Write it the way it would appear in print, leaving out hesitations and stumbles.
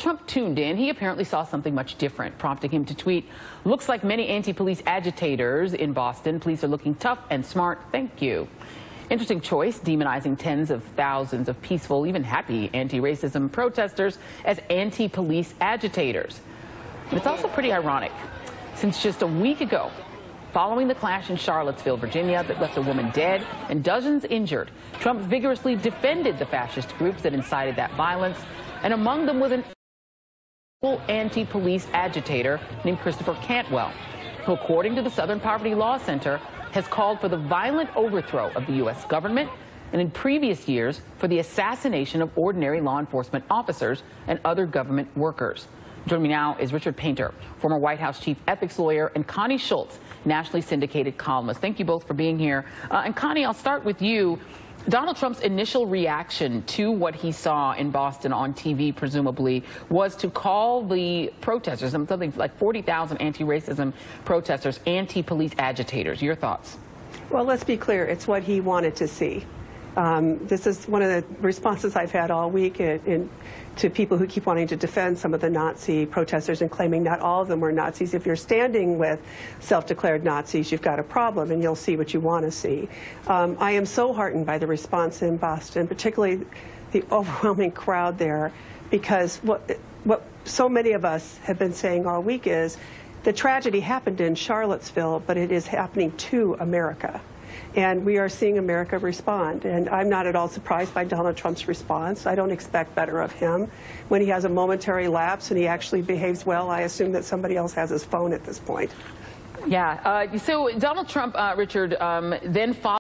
Trump tuned in, he apparently saw something much different, prompting him to tweet, "Looks like many anti-police agitators in Boston. Police are looking tough and smart. Thank you." Interesting choice, demonizing tens of thousands of peaceful, even happy anti-racism protesters as anti-police agitators. But it's also pretty ironic, since just a week ago, following the clash in Charlottesville, Virginia, that left a woman dead and dozens injured, Trump vigorously defended the fascist groups that incited that violence, and among them was an anti-police agitator named Christopher Cantwell, who, according to the Southern Poverty Law Center, has called for the violent overthrow of the U.S. government, and in previous years for the assassination of ordinary law enforcement officers and other government workers. Joining me now is Richard Painter, former White House chief ethics lawyer, and Connie Schultz, nationally syndicated columnist. Thank you both for being here. And Connie, I'll start with you. Donald Trump's initial reaction to what he saw in Boston on TV, presumably, was to call the protesters, something like 40,000 anti-racism protesters, anti-police agitators. Your thoughts? Well, let's be clear. It's what he wanted to see. This is one of the responses I've had all week to people who keep wanting to defend some of the Nazi protesters and claiming not all of them were Nazis. If you're standing with self-declared Nazis, you've got a problem, and you'll see what you want to see. I am so heartened by the response in Boston, particularly the overwhelming crowd there, because what so many of us have been saying all week is the tragedy happened in Charlottesville, but it is happening to America. And we are seeing America respond. And I'm not at all surprised by Donald Trump's response. I don't expect better of him. When he has a momentary lapse and he actually behaves well, I assume that somebody else has his phone at this point. Yeah. So Donald Trump, Richard, then followed